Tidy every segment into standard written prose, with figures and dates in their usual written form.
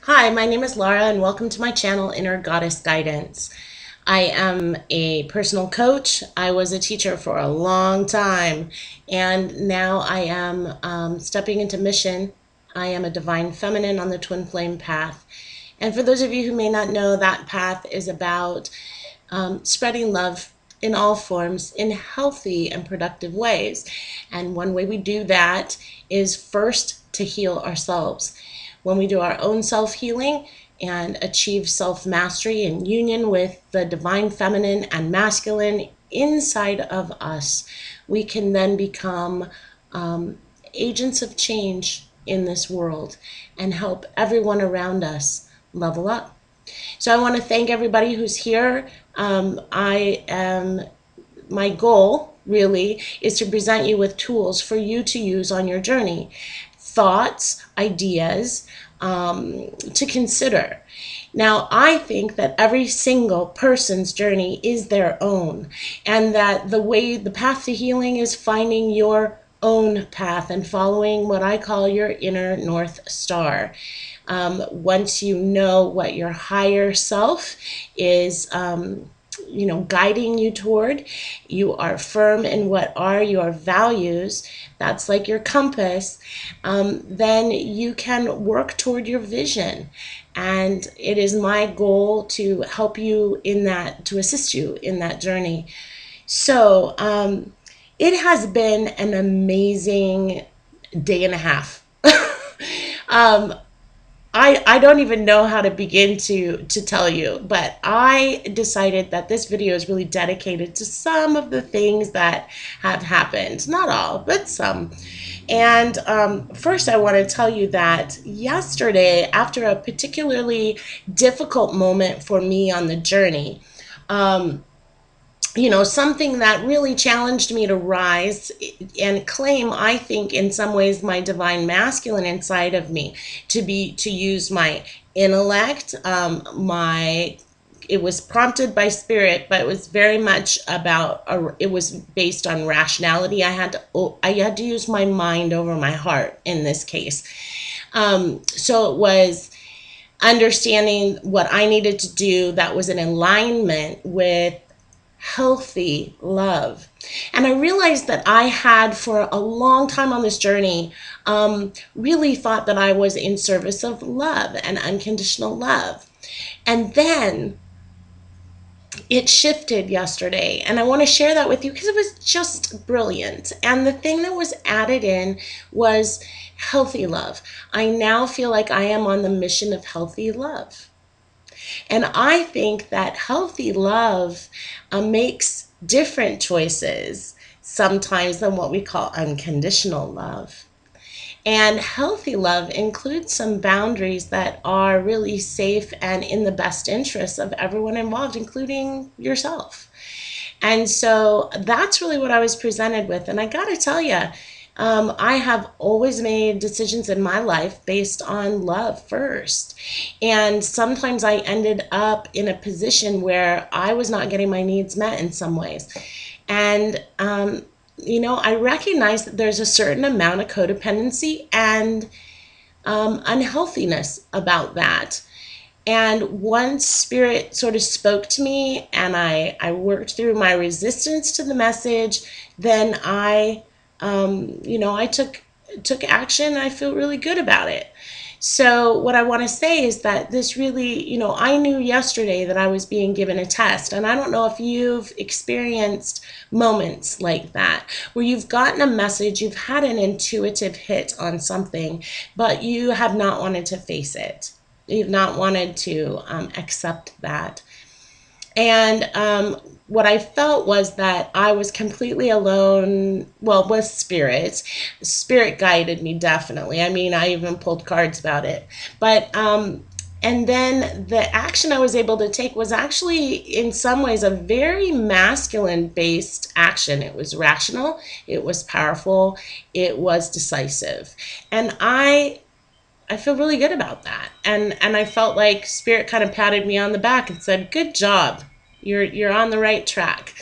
Hi, my name is Lara and welcome to my channel, Inner Goddess Guidance. I am a personal coach. I was a teacher for a long time and now I am stepping into mission. I am a divine feminine on the twin flame path. And for those of you who may not know, that path is about spreading love in all forms in healthy and productive ways. And one way we do that is first to heal ourselves. When we do our own self healing and achieve self mastery in union with the divine feminine and masculine inside of us, we can then become agents of change in this world and help everyone around us level up. So I want to thank everybody who's here. My goal really is to present you with tools for you to use on your journey, thoughts, ideas to consider. Now, I think that every single person's journey is their own, and that the path to healing is finding your own path and following what I call your inner North Star. Once you know what your higher self is, guiding you toward, you are firm in what are your values, that's like your compass, then you can work toward your vision. And it is my goal to help you in that, to assist you in that journey. So it has been an amazing day and a half. um, I don't even know how to begin to tell you, but I decided that this video is really dedicated to some of the things that have happened. Not all, but some. And first, I want to tell you that yesterday, after a particularly difficult moment for me on the journey, um, something that really challenged me to rise and claim, I think, in some ways, my divine masculine inside of me, to use my intellect, it was prompted by spirit, but it was very much about it was based on rationality. I had to use my mind over my heart in this case. So it was understanding what I needed to do that was in alignment with healthy love. And I realized that I had, for a long time on this journey, really thought that I was in service of love and unconditional love. And then it shifted yesterday. And I want to share that with you because it was just brilliant. And the thing that was added in was healthy love. I now feel like I am on the mission of healthy love. And I think that healthy love makes different choices sometimes than what we call unconditional love. And healthy love includes some boundaries that are really safe and in the best interest of everyone involved, including yourself. And so that's really what I was presented with. And I got to tell you, I have always made decisions in my life based on love first. And sometimes I ended up in a position where I was not getting my needs met in some ways. And, I recognize that there's a certain amount of codependency and unhealthiness about that. And once spirit sort of spoke to me and I worked through my resistance to the message, then I took action and I feel really good about it. So what I want to say is that this really, I knew yesterday that I was being given a test. And I don't know if you've experienced moments like that, where you've gotten a message, you've had an intuitive hit on something, but you have not wanted to face it. You've not wanted to accept that. And what I felt was that I was completely alone, well, with spirit. Spirit guided me, definitely. I mean, I even pulled cards about it. But, and then the action I was able to take was actually, in some ways, a very masculine based action. It was rational, it was powerful, it was decisive. And I feel really good about that. And I felt like spirit kind of patted me on the back and said, "Good job. You're on the right track."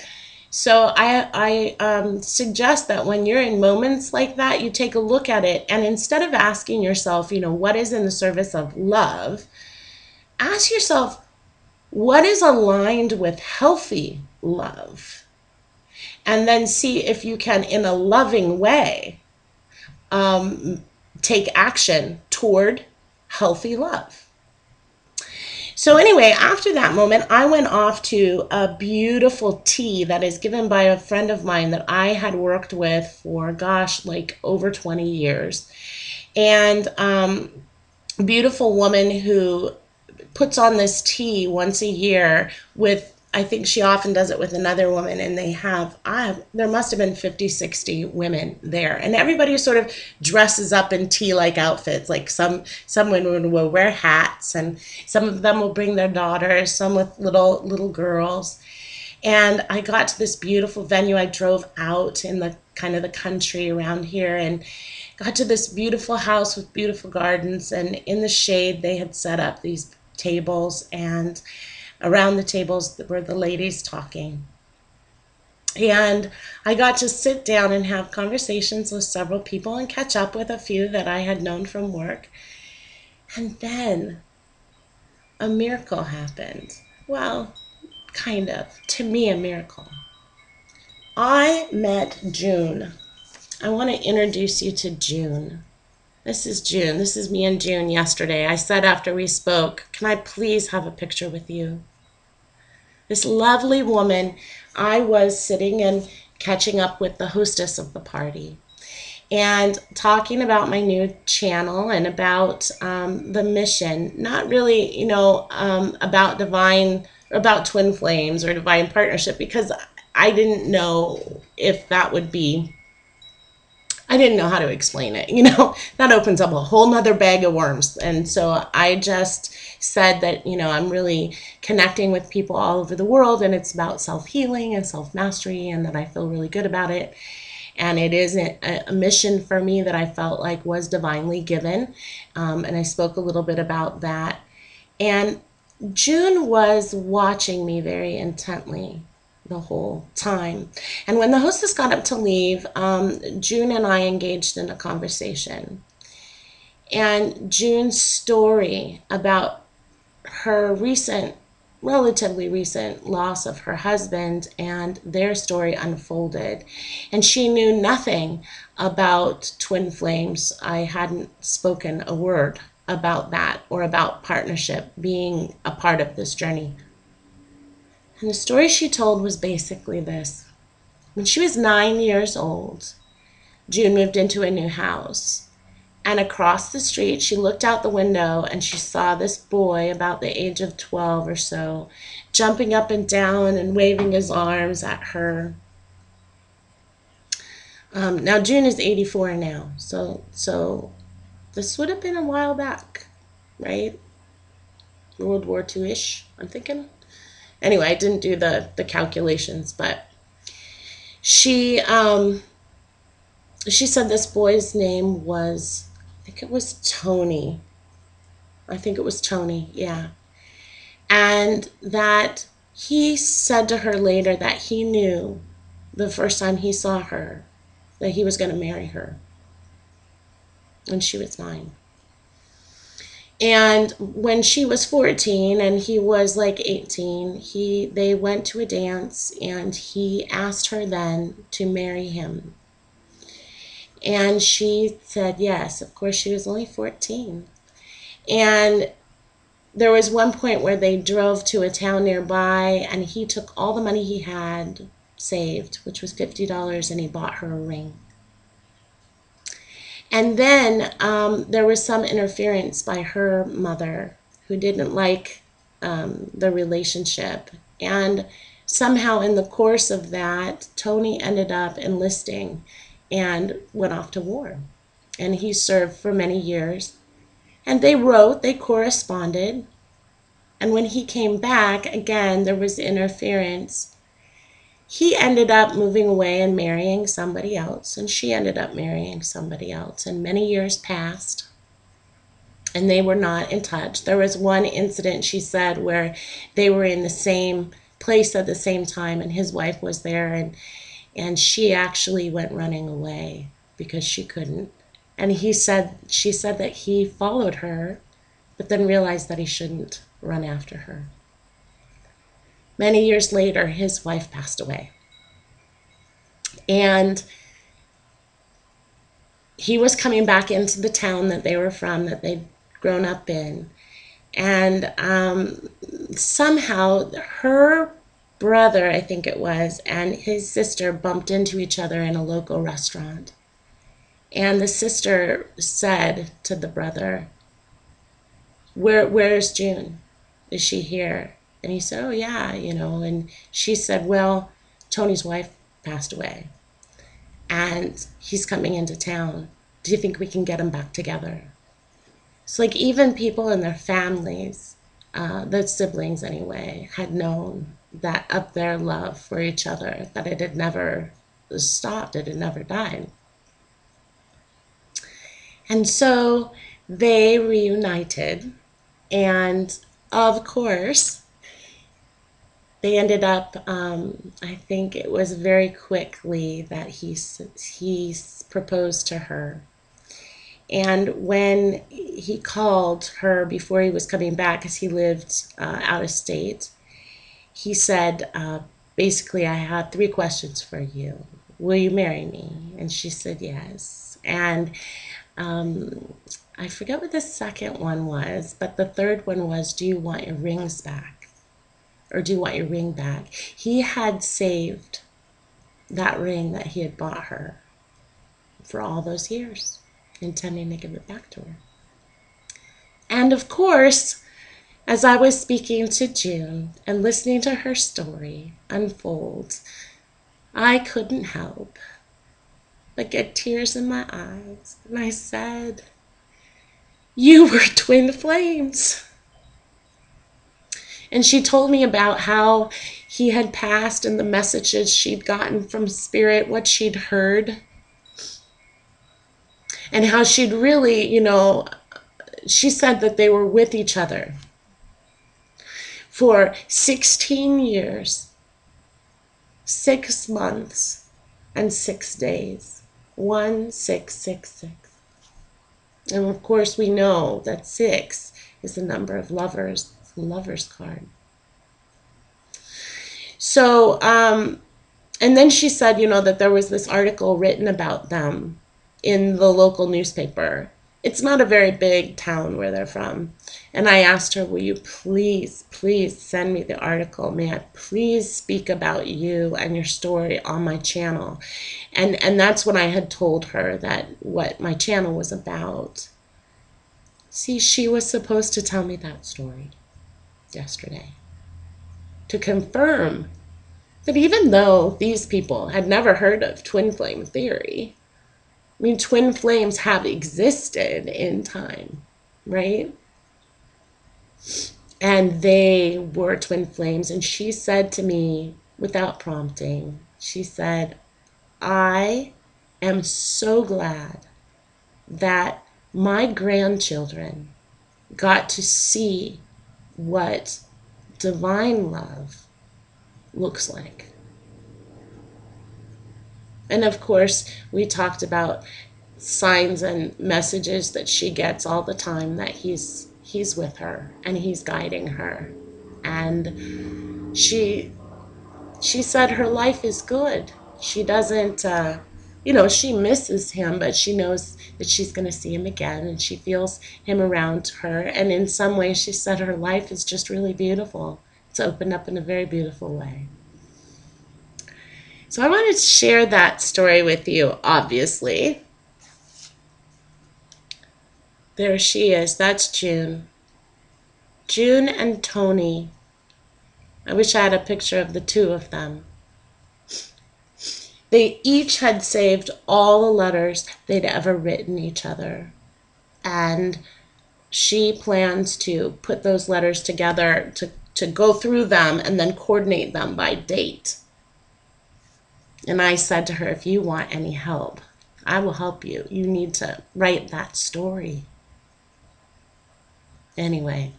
So I suggest that when you're in moments like that, you take a look at it, and instead of asking yourself, what is in the service of love, ask yourself, what is aligned with healthy love? And then see if you can, in a loving way, take action toward healthy love. So anyway, after that moment, I went off to a beautiful tea that is given by a friend of mine that I had worked with for, gosh, like over 20 years. And beautiful woman who puts on this tea once a year with, I think she often does it with another woman, and they have, there must have been 50, 60 women there. And everybody sort of dresses up in tea-like outfits. Like some women will wear hats, and some of them will bring their daughters, some with little girls. And I got to this beautiful venue. I drove out in the kind of the country around here and got to this beautiful house with beautiful gardens. And in the shade, they had set up these tables, and around the tables were the ladies talking. And I got to sit down and have conversations with several people and catch up with a few that I had known from work. And then a miracle happened. Well, kind of. To me, a miracle. I met June. I want to introduce you to June. This is June. This is me and June yesterday. I said after we spoke, can I please have a picture with you? This lovely woman, I was sitting and catching up with the hostess of the party and talking about my new channel and about the mission, not really, about twin flames or divine partnership, because I didn't know if that would be, I didn't know how to explain it. That opens up a whole nother bag of worms. And so I just said that, I'm really connecting with people all over the world, and it's about self-healing and self-mastery, and that I feel really good about it. And it is a mission for me that I felt like was divinely given. And I spoke a little bit about that. And June was watching me very intently the whole time. And when the hostess got up to leave, June and I engaged in a conversation. And June's story about her relatively recent loss of her husband and their story unfolded. And she knew nothing about twin flames. I hadn't spoken a word about that or about partnership being a part of this journey. And the story she told was basically this. When she was 9 years old, June moved into a new house. And across the street, she looked out the window and she saw this boy about the age of 12 or so, jumping up and down and waving his arms at her. Now, June is 84 now, so this would have been a while back, right? World War II-ish, I'm thinking. Anyway, I didn't do the calculations, but she said this boy's name was, I think it was Tony. Yeah. And that he said to her later that he knew the first time he saw her that he was going to marry her when she was 9. And when she was 14 and he was like 18, they went to a dance and he asked her then to marry him. And she said yes. Of course, she was only 14. And there was one point where they drove to a town nearby and he took all the money he had saved, which was $50, and he bought her a ring. And then there was some interference by her mother who didn't like the relationship. And somehow in the course of that, Tony ended up enlisting and went off to war. And he served for many years. And they corresponded. And when he came back, again, there was interference. He ended up moving away and marrying somebody else, and she ended up marrying somebody else. And many years passed, and they were not in touch. There was one incident, she said, where they were in the same place at the same time, and his wife was there, and she actually went running away because she couldn't. And she said that he followed her, but then realized that he shouldn't run after her. Many years later, his wife passed away. And he was coming back into the town that they were from, that they'd grown up in. And somehow her brother, I think it was, and his sister bumped into each other in a local restaurant. And the sister said to the brother, where's June? Is she here? And he said, oh, yeah, And she said, well, Tony's wife passed away, and he's coming into town. Do you think we can get him back together? So, like, even people in their families, the siblings anyway, had known that of their love for each other, that it had never stopped, it had never died. And so they reunited, and of course, they ended up, I think it was very quickly that he proposed to her. And when he called her before he was coming back, because he lived out of state, he said, basically, I have 3 questions for you. Will you marry me? And she said yes. And I forget what the second one was, but the third one was, do you want your rings back? Or do you want your ring back? He had saved that ring that he had bought her for all those years, intending to give it back to her. And of course, as I was speaking to June and listening to her story unfold, I couldn't help but get tears in my eyes. And I said, you were twin flames. And she told me about how he had passed and the messages she'd gotten from Spirit, what she'd heard, and how she'd really, she said that they were with each other for 16 years, 6 months, and 6 days. 1666. And of course, we know that 6 is the number of lovers, it's the lover's card. So, and then she said, that there was this article written about them in the local newspaper. It's not a very big town where they're from. And I asked her, will you please, please send me the article? May I please speak about you and your story on my channel? And that's when I had told her that what my channel was about. See, she was supposed to tell me that story yesterday to confirm that even though these people had never heard of twin flame theory, I mean, twin flames have existed in time, right? And they were twin flames. And she said to me, without prompting, she said, I am so glad that my grandchildren got to see what divine love looks like. And of course, we talked about signs and messages that she gets all the time, that he's with her and he's guiding her. And she said her life is good. She doesn't, she misses him, but she knows that she's going to see him again, and she feels him around her. And in some ways, she said her life is just really beautiful. It's opened up in a very beautiful way. So I wanted to share that story with you, obviously. There she is. That's June. June and Tony. I wish I had a picture of the two of them. They each had saved all the letters they'd ever written each other. And she plans to put those letters together to go through them and then coordinate them by date. And I said to her, if you want any help, I will help you. You need to write that story. Anyway,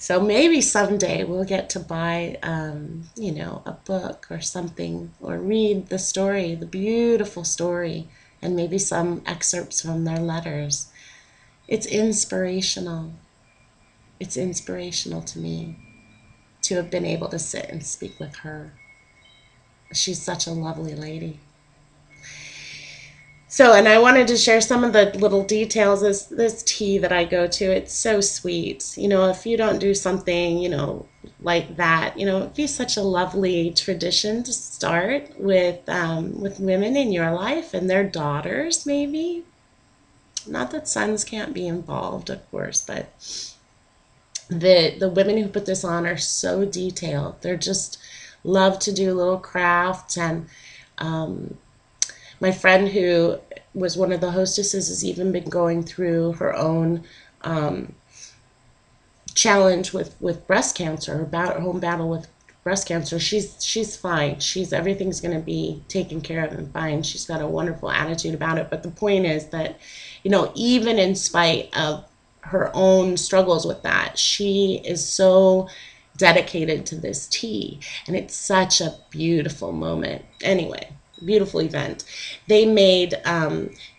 So maybe someday we'll get to buy, a book or something, or read the story, the beautiful story, and maybe some excerpts from their letters. It's inspirational. It's inspirational to me to have been able to sit and speak with her. She's such a lovely lady. So, and I wanted to share some of the little details. This tea that I go to, it's so sweet. If you don't do something, like that, it'd be such a lovely tradition to start with women in your life and their daughters, maybe. Not that sons can't be involved, of course, but the women who put this on are so detailed. They're just love to do little crafts, and my friend who was one of the hostesses has even been going through her own challenge with breast cancer, her home battle with breast cancer. She's fine. Everything's going to be taken care of and fine. She's got a wonderful attitude about it. But the point is that, even in spite of her own struggles with that, she is so dedicated to this tea, and it's such a beautiful moment. Anyway, beautiful event. They made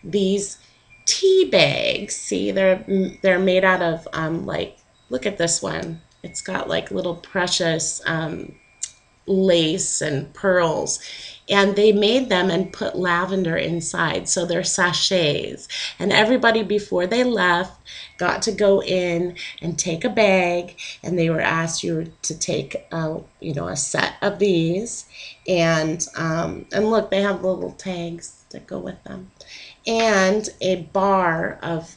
these tea bags. See, they're made out of like, look at this one. It's got like little precious lace and pearls, and they made them and put lavender inside, so they're sachets, and everybody before they left got to go in and take a bag, and they were asked you to take a set of these, and look, they have little tags that go with them, and a bar of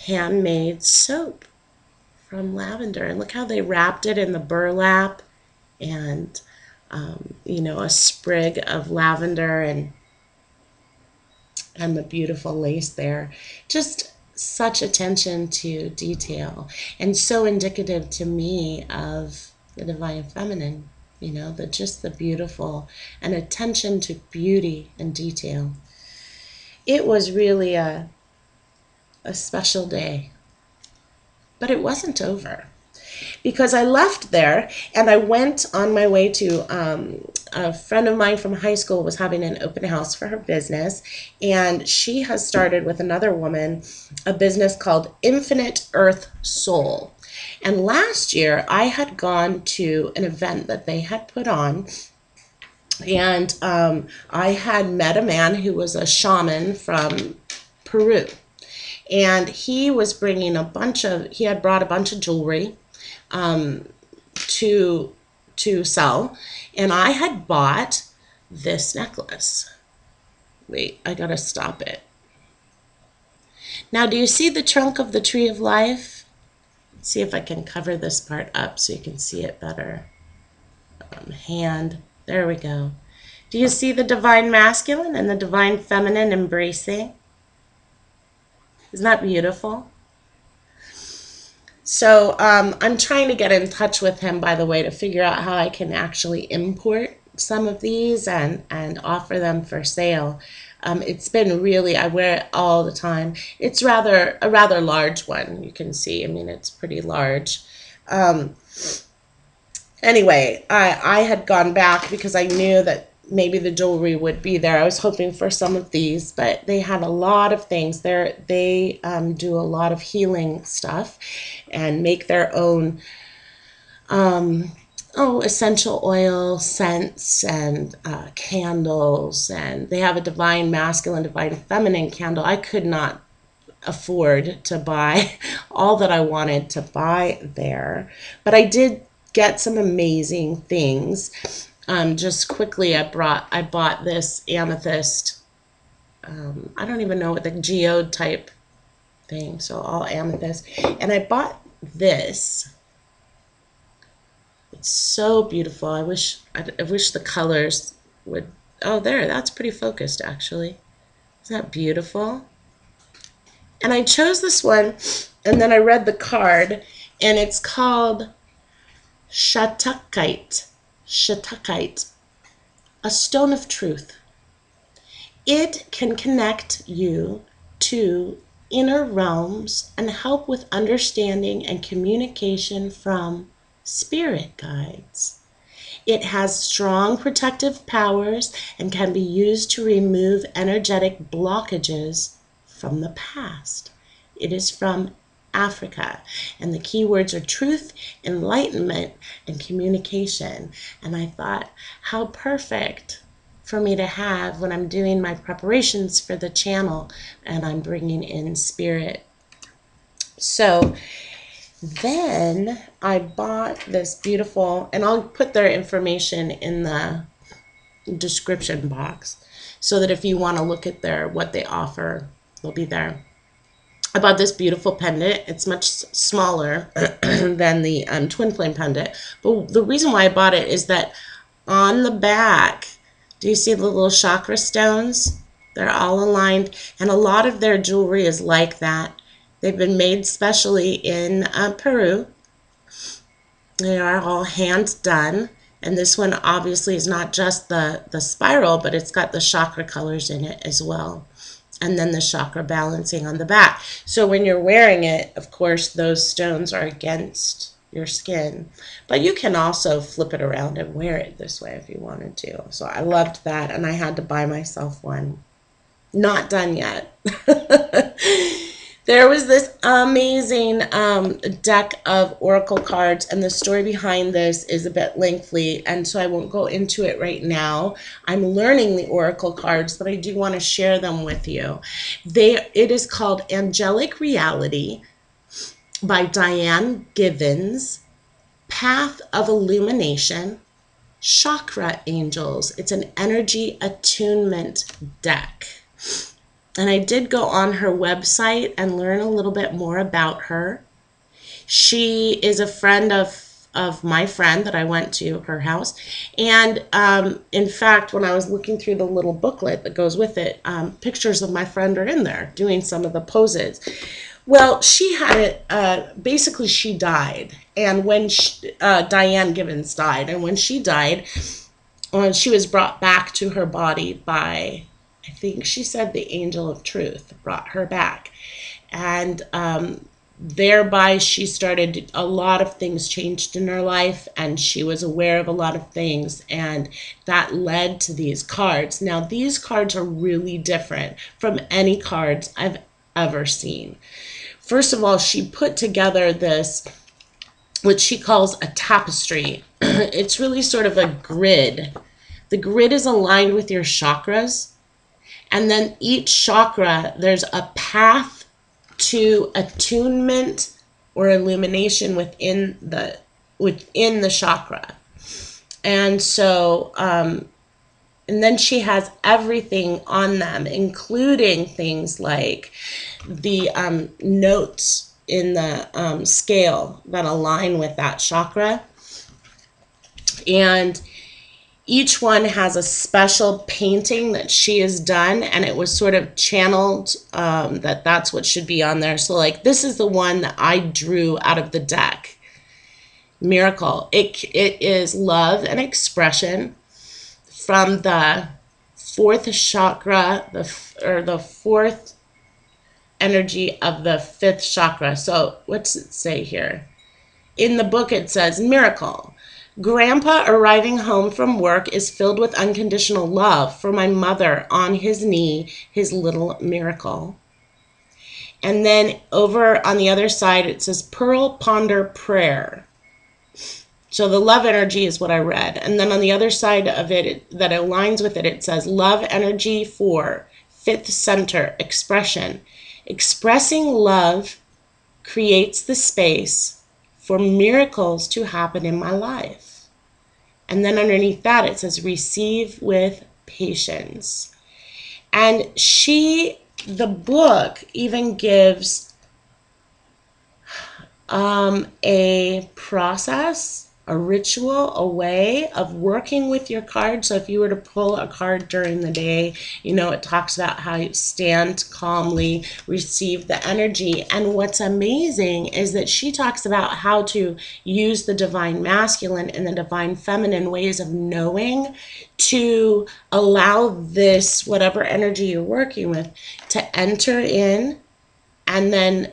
handmade soap from lavender, and look how they wrapped it in the burlap, and a sprig of lavender, and the beautiful lace there. Just such attention to detail, and so indicative to me of the divine feminine, the beautiful, and attention to beauty and detail. It was really a special day, but it wasn't over, because I left there and I went on my way to a friend of mine from high school was having an open house for her business, and she has started with another woman a business called Infinite Earth Soul. And last year I had gone to an event that they had put on, and I had met a man who was a shaman from Peru, and he had brought a bunch of jewelry to sell, and I had bought this necklace. Wait, I gotta stop it. Now, do you see the trunk of the tree of life? Let's see if I can cover this part up so you can see it better. Hand, there we go. Do you see the divine masculine and the divine feminine embracing? Isn't that beautiful? So I'm trying to get in touch with him, by the way, to figure out how I can actually import some of these and offer them for sale. It's been really, I wear it all the time. It's a rather large one, you can see. I mean, it's pretty large. Anyway, I had gone back because I knew that maybe the jewelry would be there. I was hoping for some of these, but they had a lot of things. They do a lot of healing stuff and make their own essential oil scents and candles, and they have a divine masculine, divine feminine candle. I could not afford to buy all that I wanted to buy there, but I did get some amazing things. Just quickly, I bought this amethyst. I don't even know what the geode type thing, so all amethyst, and I bought this. It's so beautiful. I wish the colors would. Oh, there, that's pretty focused actually. Isn't that beautiful? And I chose this one, and then I read the card, and it's called Shatakite. Shatakite, a stone of truth. It can connect you to inner realms and help with understanding and communication from spirit guides. It has strong protective powers and can be used to remove energetic blockages from the past. It is from Africa, and the keywords are truth, enlightenment, and communication. And I thought, how perfect for me to have when I'm doing my preparations for the channel and I'm bringing in spirit. So then I bought this beautiful, and I'll put their information in the description box so that if you want to look at what they offer, they'll be there. I bought this beautiful pendant. It's much smaller than the twin flame pendant. But the reason why I bought it is that on the back, do you see the little chakra stones? They're all aligned, and a lot of their jewelry is like that. They've been made specially in Peru. They are all hand done. And this one obviously is not just the spiral, but it's got the chakra colors in it as well. And then the chakra balancing on the back. So when you're wearing it, of course, those stones are against your skin. But you can also flip it around and wear it this way if you wanted to. So I loved that, and I had to buy myself one. Not done yet. There was this amazing deck of oracle cards, and the story behind this is a bit lengthy, and so I won't go into it right now. I'm learning the oracle cards, but I do want to share them with you. It is called Angelic Reality by Diane Givens, Path of Illumination, Chakra Angels. It's an energy attunement deck. And I did go on her website and learn a little bit more about her. She is a friend of my friend that I went to her house. And in fact, when I was looking through the little booklet that goes with it, pictures of my friend are in there doing some of the poses. Well, she had it, basically she died. And when Diane Givens died, and when she died, she was brought back to her body by, I think she said, the angel of truth brought her back. And thereby she started, a lot of things changed in her life, and she was aware of a lot of things, and that led to these cards. Now, these cards are really different from any cards I've ever seen. First of all, she put together this, what she calls a tapestry. It's really sort of a grid. The grid is aligned with your chakras. And then each chakra, there's a path to attunement or illumination within the chakra. And so, and then she has everything on them, including things like the notes in the scale that align with that chakra. And each one has a special painting that she has done, and it was sort of channeled that's what should be on there. So like, this is the one that I drew out of the deck. Miracle. It is love and expression from the fourth chakra, the fourth energy of the fifth chakra. So what's it say here? In the book it says, miracle. Grandpa arriving home from work is filled with unconditional love for my mother on his knee, his little miracle. And then over on the other side, it says Pearl Ponder Prayer. So the love energy is what I read. And then on the other side of it, that aligns with it, it says love energy for fifth center, expression. Expressing love creates the space for miracles to happen in my life. And then underneath that, it says receive with patience. And the book even gives a process, a ritual, a way of working with your card. So if you were to pull a card during the day, it talks about how you stand calmly, receive the energy. And what's amazing is that she talks about how to use the divine masculine and the divine feminine ways of knowing to allow this, whatever energy you're working with, to enter in and then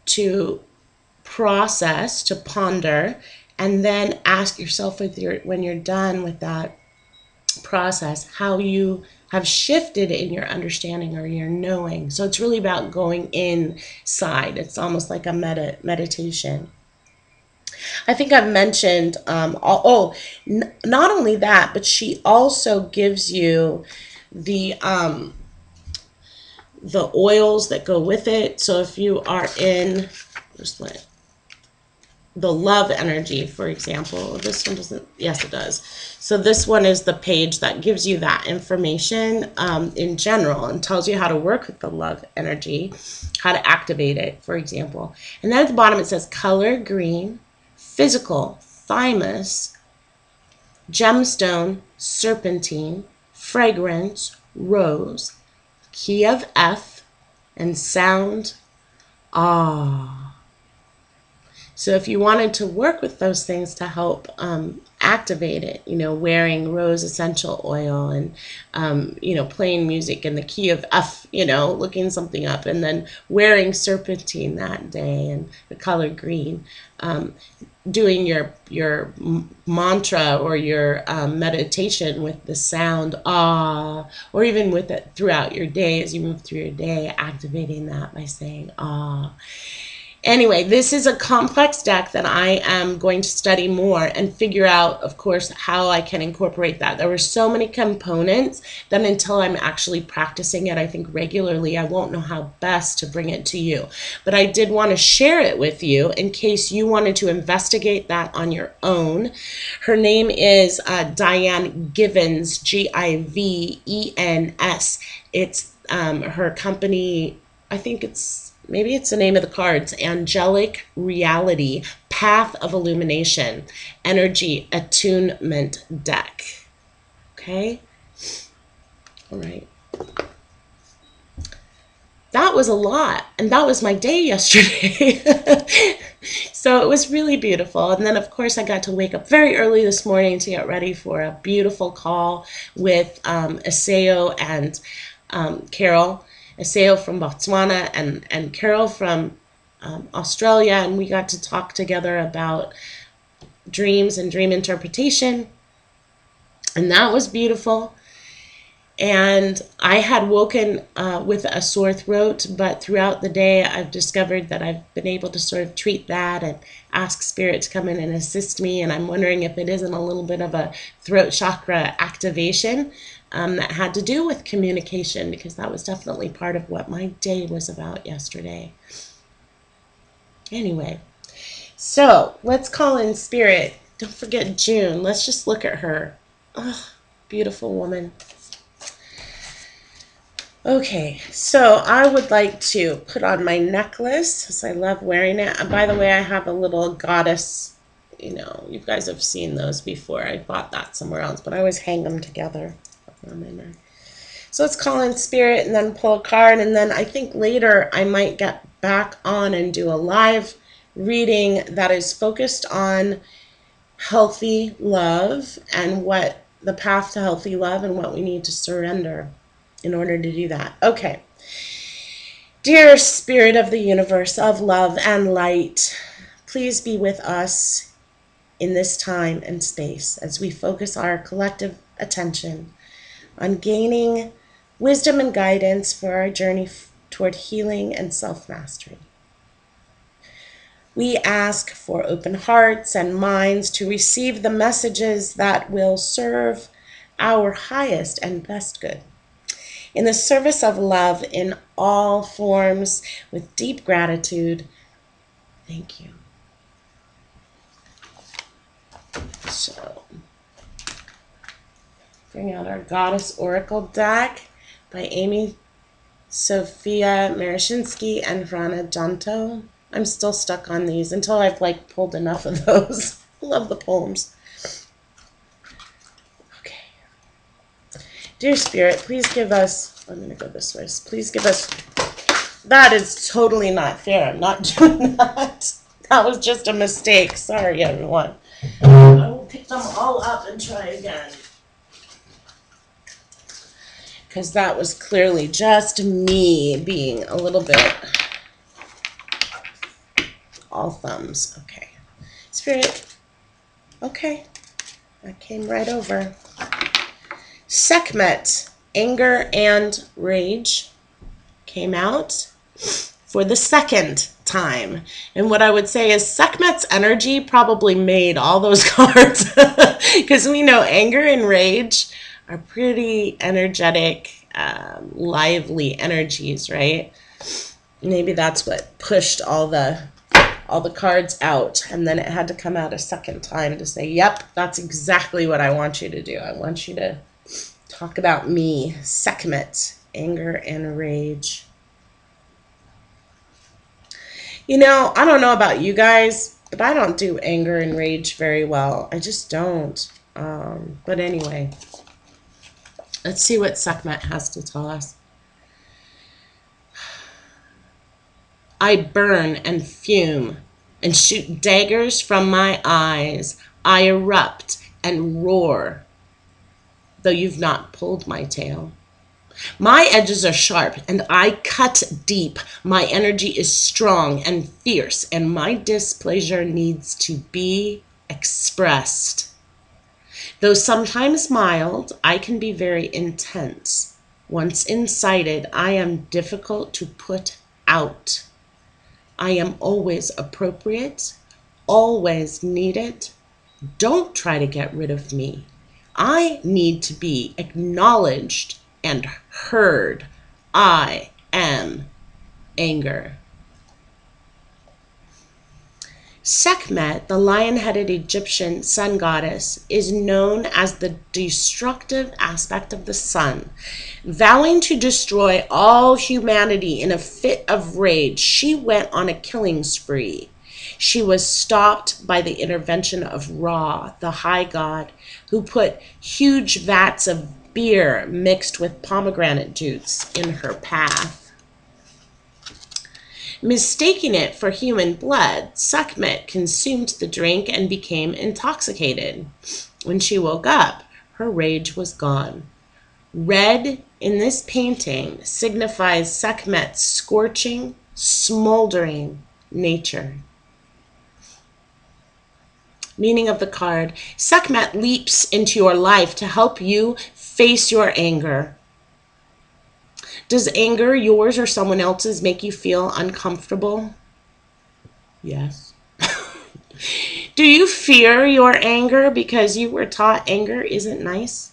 to process, to ponder, and then ask yourself when you're done with that process, how you have shifted in your understanding or your knowing. So it's really about going inside. It's almost like a meditation. I think I've mentioned, not only that, but she also gives you the the oils that go with it. So if you are in, just let the love energy, for example. This one doesn't, yes, it does. So this one is the page that gives you that information in general and tells you how to work with the love energy, how to activate it, for example. And then at the bottom it says color green, physical, thymus, gemstone, serpentine, fragrance, rose, key of F, and sound, ah. So if you wanted to work with those things to help activate it, wearing rose essential oil and, playing music in the key of F, looking something up, and then wearing serpentine that day and the color green, doing your mantra or your meditation with the sound ah, or even with it throughout your day as you move through your day, activating that by saying ah. Anyway, this is a complex deck that I am going to study more and figure out, of course, how I can incorporate that. There were so many components that until I'm actually practicing it, I think regularly, I won't know how best to bring it to you. But I did want to share it with you in case you wanted to investigate that on your own. Her name is Diane Givens, Givens. It's her company, I think maybe it's the name of the cards, Angelic Reality, Path of Illumination, Energy Attunement Deck. Okay? All right. That was a lot, and that was my day yesterday. So it was really beautiful. And then, of course, I got to wake up very early this morning to get ready for a beautiful call with Aseo and Carol. Aseo from Botswana and Carol from Australia, and we got to talk together about dreams and dream interpretation, and that was beautiful. And I had woken with a sore throat, but throughout the day I've discovered that I've been able to sort of treat that and ask Spirit to come in and assist me, and I'm wondering if it isn't a little bit of a throat chakra activation that had to do with communication, because that was definitely part of what my day was about yesterday. Anyway, so let's call in Spirit. Don't forget June. Let's just look at her. Oh, beautiful woman. Okay, so I would like to put on my necklace, because I love wearing it. And by the way, I have a little goddess, you guys have seen those before. I bought that somewhere else, but I always hang them together. So let's call in Spirit and then pull a card, and then I think later I might get back on and do a live reading that is focused on healthy love and what the path to healthy love and what we need to surrender in order to do that. Okay. Dear Spirit of the universe, of love and light, please be with us in this time and space as we focus our collective attention on gaining wisdom and guidance for our journey toward healing and self-mastery. We ask for open hearts and minds to receive the messages that will serve our highest and best good. In the service of love in all forms, with deep gratitude, thank you. So, bring out our Goddess Oracle deck by Amy Sophia Marashinsky and Vrana Janto. I'm still stuck on these until I've pulled enough of those. I love the poems. Okay. Dear Spirit, please give us, I'm going to go this way. Please give us, that is totally not fair. I'm not doing that. That was just a mistake. Sorry, everyone. I will pick them all up and try again. Because that was clearly just me being a little bit all thumbs. Okay. Spirit. Okay. That came right over. Sekhmet, anger and rage, came out for the second time. And what I would say is Sekhmet's energy probably made all those cards, because we know anger and rage are pretty energetic, lively energies, right? Maybe that's what pushed all the cards out, and then it had to come out a second time to say, yep, that's exactly what I want you to do. I want you to talk about me. Sekhmet, anger and rage. You know, I don't know about you guys, but I don't do anger and rage very well. I just don't. But anyway, let's see what Sekhmet has to tell us. I burn and fume and shoot daggers from my eyes. I erupt and roar, though you've not pulled my tail. My edges are sharp and I cut deep. My energy is strong and fierce, and my displeasure needs to be expressed. Though sometimes mild, I can be very intense. Once incited, I am difficult to put out. I am always appropriate, always needed. Don't try to get rid of me. I need to be acknowledged and heard. I am anger. Sekhmet, the lion-headed Egyptian sun goddess, is known as the destructive aspect of the sun. Vowing to destroy all humanity in a fit of rage, she went on a killing spree. She was stopped by the intervention of Ra, the high god, who put huge vats of beer mixed with pomegranate juice in her path. Mistaking it for human blood, Sekhmet consumed the drink and became intoxicated. When she woke up, her rage was gone. Red in this painting signifies Sekhmet's scorching, smoldering nature. Meaning of the card: Sekhmet leaps into your life to help you face your anger. Does anger, yours or someone else's, make you feel uncomfortable? Yes. Do you fear your anger because you were taught anger isn't nice?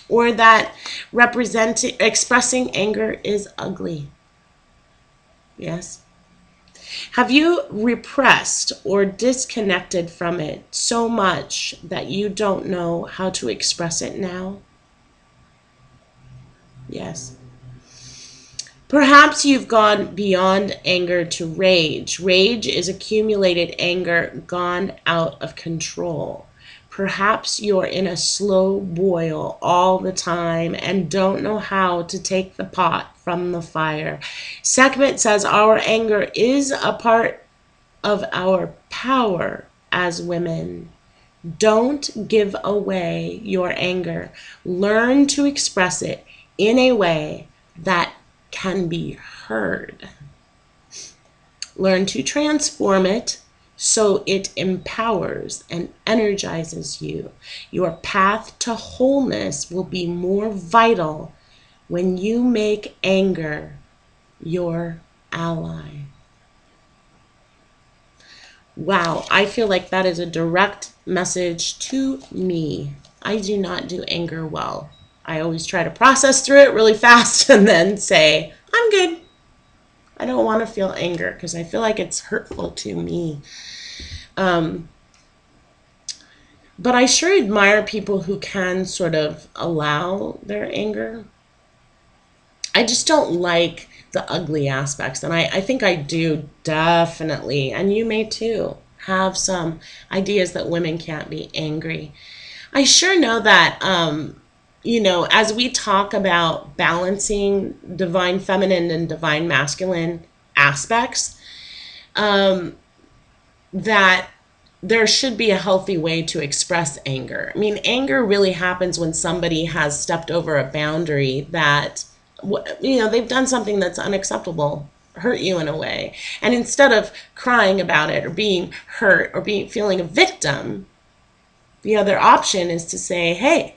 Or that expressing anger is ugly? Yes. Have you repressed or disconnected from it so much that you don't know how to express it now? Yes. Perhaps you've gone beyond anger to rage. Rage is accumulated anger gone out of control. Perhaps you're in a slow boil all the time and don't know how to take the pot from the fire. Sekhmet says our anger is a part of our power as women. Don't give away your anger. Learn to express it in a way that can be heard. Learn to transform it so it empowers and energizes you. Your path to wholeness will be more vital when you make anger your ally. Wow, I feel like that is a direct message to me. I do not do anger well. I always try to process through it really fast and then say, I'm good. I don't want to feel anger because I feel like it's hurtful to me. But I sure admire people who can sort of allow their anger. I just don't like the ugly aspects. And I think I do definitely, and you may too, have some ideas that women can't be angry. I sure know that, as we talk about balancing divine feminine and divine masculine aspects, that there should be a healthy way to express anger. I mean, anger really happens when somebody has stepped over a boundary that, they've done something that's unacceptable. hurt you in a way. And instead of crying about it or being hurt or feeling a victim, the other option is to say, hey,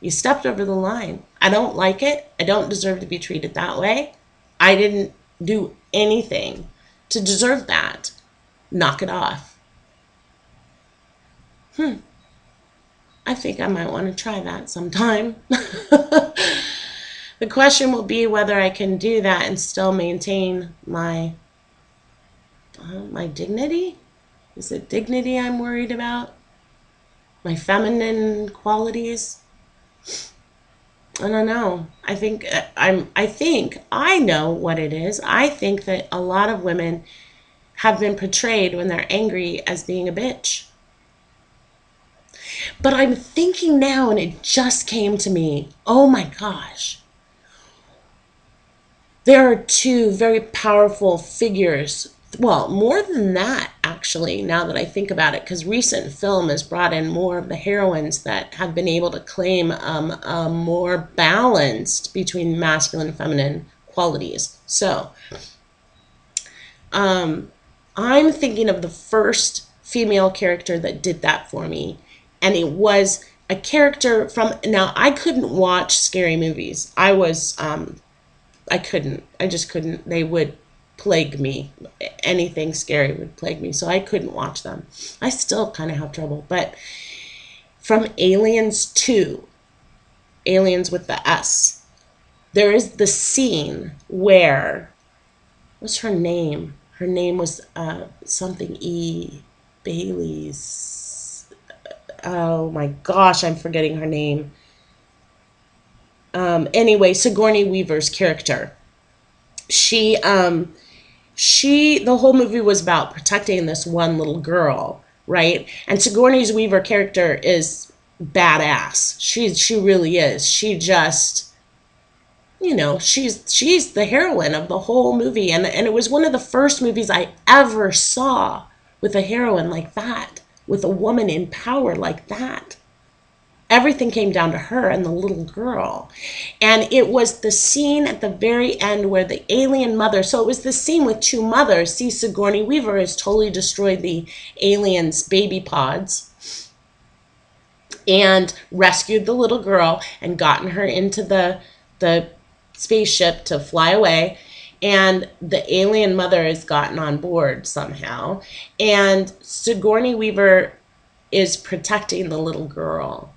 you stepped over the line. I don't like it. I don't deserve to be treated that way. I didn't do anything to deserve that. Knock it off. I think I might want to try that sometime. The question will be whether I can do that and still maintain my dignity. Is it dignity I'm worried about? My feminine qualities? I don't know. I think I know what it is. I think that a lot of women have been portrayed when they're angry as being a bitch. But I'm thinking now, and it just came to me, oh my gosh. There are two very powerful figures. Well, more than that, actually, now that I think about it, because recent film has brought in more of the heroines that have been able to claim a more balanced between masculine and feminine qualities. So, I'm thinking of the first female character that did that for me. And it was a character from, now I couldn't watch scary movies. I couldn't. I just couldn't. They would plague me. Anything scary would plague me. So I couldn't watch them. I still kind of have trouble. But from Aliens 2, Aliens with the S, there is the scene where, what's her name? Her name was something E. Bailey's. Oh my gosh, I'm forgetting her name. Anyway, Sigourney Weaver's character. The whole movie was about protecting this one little girl, right? And Sigourney Weaver character is badass. She really is. She just, she's the heroine of the whole movie. And it was one of the first movies I ever saw with a heroine like that, with a woman in power like that. Everything came down to her and the little girl. And it was the scene at the very end where the alien mother, so it was the scene with two mothers. See, Sigourney Weaver has totally destroyed the aliens' baby pods and rescued the little girl and gotten her into the spaceship to fly away. And the alien mother has gotten on board somehow. And Sigourney Weaver is protecting the little girl.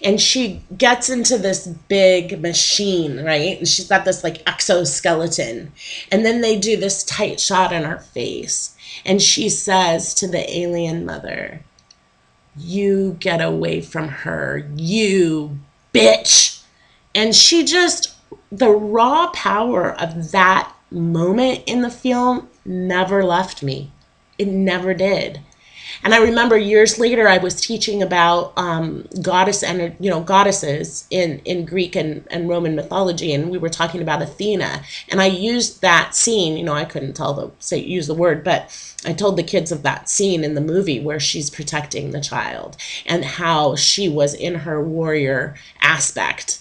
And she gets into this big machine, right? And she's got this like exoskeleton. And then they do this tight shot in her face. And she says to the alien mother, "You get away from her, you bitch." And she just, the raw power of that moment in the film never left me. It never did. And I remember years later, I was teaching about goddesses in Greek and Roman mythology, and we were talking about Athena. And I used that scene. I couldn't use the word, but I told the kids of that scene in the movie where she's protecting the child and how she was in her warrior aspect.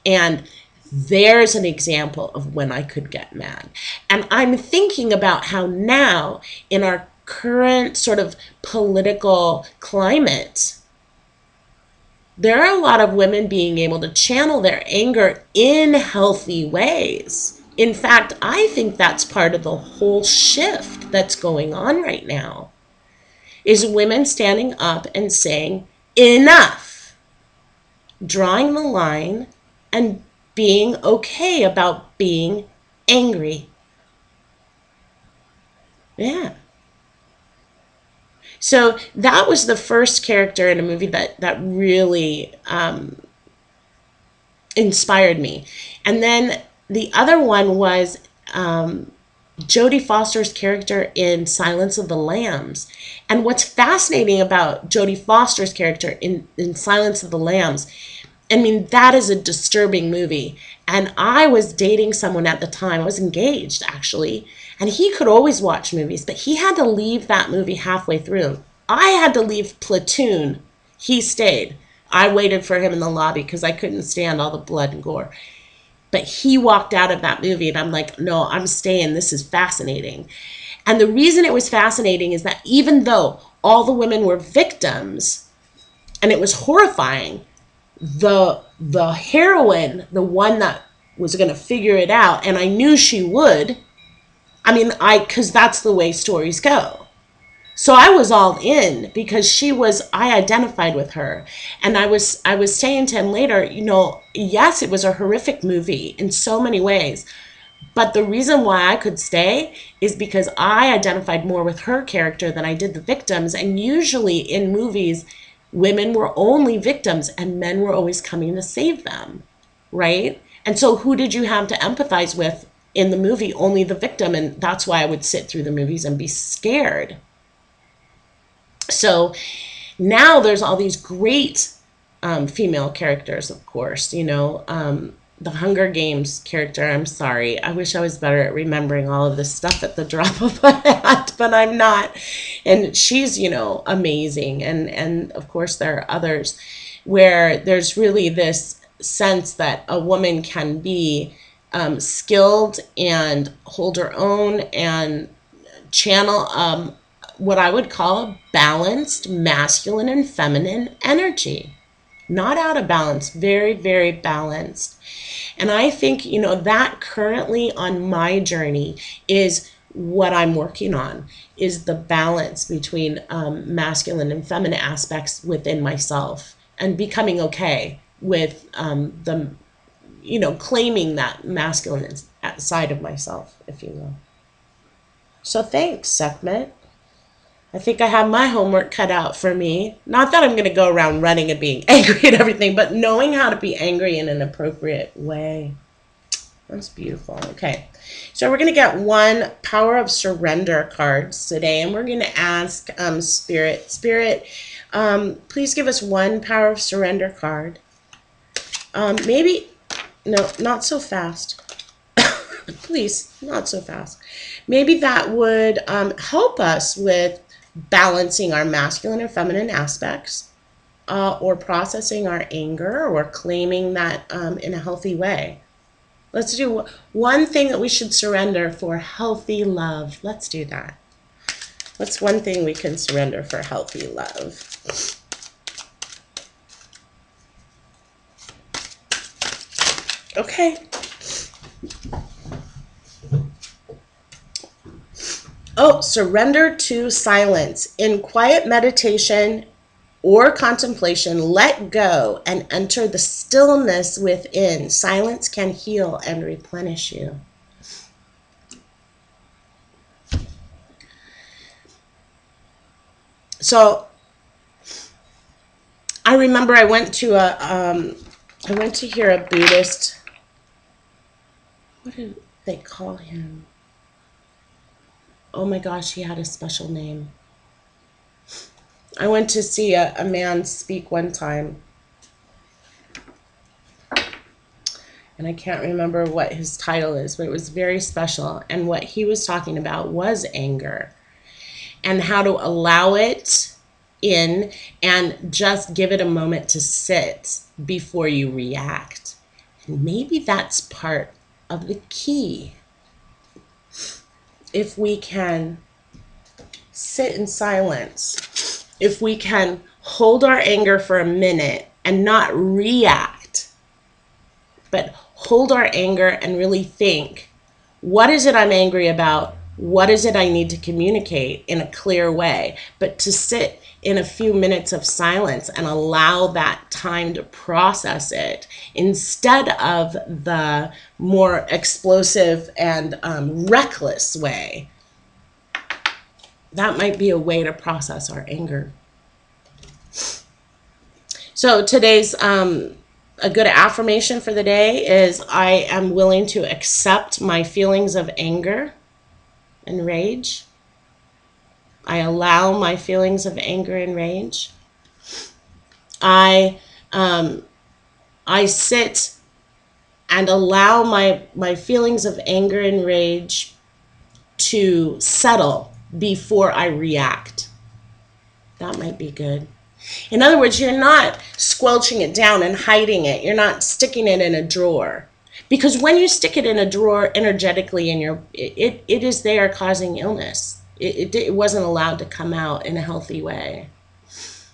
And there's an example of when I could get mad. And I'm thinking about how now in our current sort of political climate, there are a lot of women being able to channel their anger in healthy ways. In fact, I think that's part of the whole shift that's going on right now, is women standing up and saying, enough, drawing the line and being okay about being angry. Yeah. So that was the first character in a movie that really inspired me. And then the other one was Jodie Foster's character in Silence of the Lambs. And what's fascinating about Jodie Foster's character in Silence of the Lambs, I mean, that is a disturbing movie. And I was dating someone at the time. I was engaged, actually. And he could always watch movies, but he had to leave that movie halfway through. I had to leave Platoon. He stayed. I waited for him in the lobby because I couldn't stand all the blood and gore. But he walked out of that movie and I'm like, no, I'm staying. This is fascinating. And the reason it was fascinating is that even though all the women were victims and it was horrifying, the heroine, the one that was going to figure it out, and I knew she would. I mean, because that's the way stories go. So I was all in because I identified with her. And I was saying to him later, yes, it was a horrific movie in so many ways. But the reason why I could stay is because I identified more with her character than I did the victims. And usually in movies, women were only victims and men were always coming to save them, right? And so who did you have to empathize with in the movie? Only the victim. And that's why I would sit through the movies and be scared. So now there's all these great female characters, of course, the Hunger Games character. I'm sorry. I wish I was better at remembering all of this stuff at the drop of a hat, but I'm not. And she's, amazing. And of course, there are others where there's really this sense that a woman can be skilled and hold her own and channel what I would call a balanced masculine and feminine energy. Not out of balance, very, very balanced. And I think, that currently on my journey is what I'm working on, is the balance between masculine and feminine aspects within myself and becoming okay with claiming that masculine side of myself, if you will. So thanks, Sekhmet. I think I have my homework cut out for me. Not that I'm going to go around running and being angry at everything, but knowing how to be angry in an appropriate way. That's beautiful. Okay, so we're going to get one Power of Surrender cards today, and we're going to ask Spirit. Spirit, please give us one Power of Surrender card. Maybe, no, not so fast. Please, not so fast. Maybe that would help us with balancing our masculine and feminine aspects, or processing our anger, or claiming that in a healthy way. Let's do one thing that we should surrender for healthy love. Let's do that. What's one thing we can surrender for healthy love? Okay. Oh, surrender to silence. In quiet meditation or contemplation, let go and enter the stillness within. Silence can heal and replenish you. So I remember I went to hear a Buddhist. What do they call him? Oh my gosh, he had a special name. I went to see a man speak one time, and I can't remember what his title is, but it was very special. And what he was talking about was anger and how to allow it in and just give it a moment to sit before you react. And maybe that's part of the key. If we can sit in silence, if we can hold our anger for a minute and not react, but hold our anger and really think, what is it I'm angry about? What is it I need to communicate in a clear way? But to sit in a few minutes of silence and allow that time to process it instead of the more explosive and reckless way. That might be a way to process our anger. So today's a good affirmation for the day is, I am willing to accept my feelings of anger and rage. I allow my feelings of anger and rage. I sit and allow my feelings of anger and rage to settle before I react. That might be good. In other words, you're not squelching it down and hiding it. You're not sticking it in a drawer. Because when you stick it in a drawer energetically in your, it is there causing illness. It wasn't allowed to come out in a healthy way.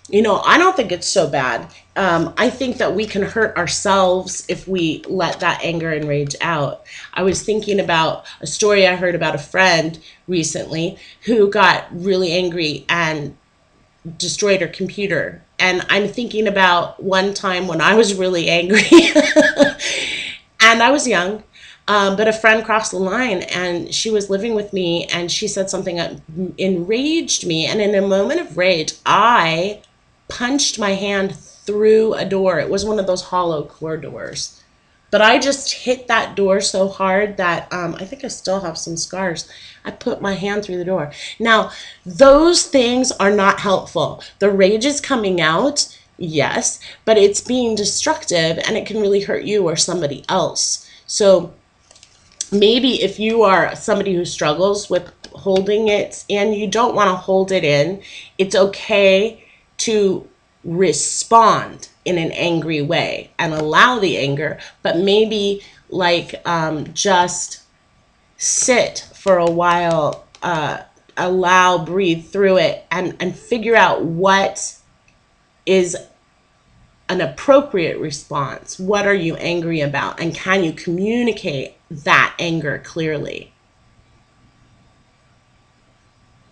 You know, I don't think it's so bad. I think that we can hurt ourselves if we let that anger and rage out. I was thinking about a story I heard about a friend recently who got really angry and destroyed her computer. And I'm thinking about one time when I was really angry and I was young, but a friend crossed the line and she was living with me and she said something that enraged me. And in a moment of rage, I punched my hand through a door. It was one of those hollow core doors. But I just hit that door so hard that I think I still have some scars. I put my hand through the door. Now, those things are not helpful. The rage is coming out, yes, but it's being destructive and it can really hurt you or somebody else. So maybe if you are somebody who struggles with holding it and you don't want to hold it in, it's okay to respond in an angry way and allow the anger, but maybe like just sit for a while, allow, breathe through it, and figure out what is an appropriate response. What are you angry about? And can you communicate that anger clearly?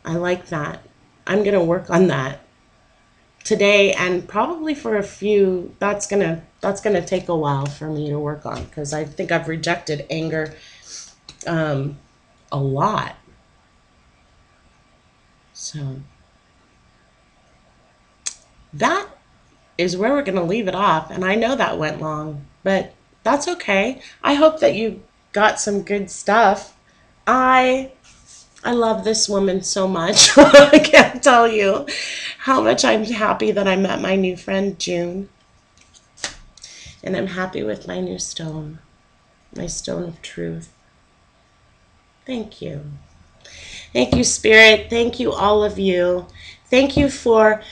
I like that. I'm going to work on that today and probably for a few. That's gonna take a while for me to work on because I think I've rejected anger a lot. So that is where we're gonna leave it off, and I know that went long, but that's okay. I hope that you got some good stuff. I love this woman so much. I can't tell you how much I'm happy that I met my new friend June. And I'm happy with my new stone, my stone of truth. Thank you. Thank you, Spirit. Thank you, all of you. Thank you for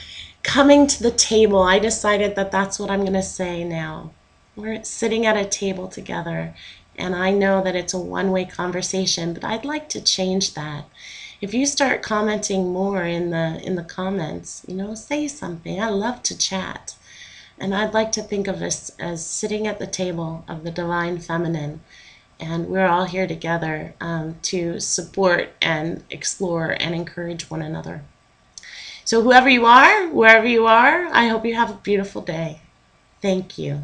coming to the table. I decided that that's what I'm going to say now. We're sitting at a table together, and I know that it's a one-way conversation, but I'd like to change that. If you start commenting more in the comments, you know, say something. I love to chat. And I'd like to think of us as sitting at the table of the Divine Feminine. And we're all here together to support and explore and encourage one another. So whoever you are, wherever you are, I hope you have a beautiful day. Thank you.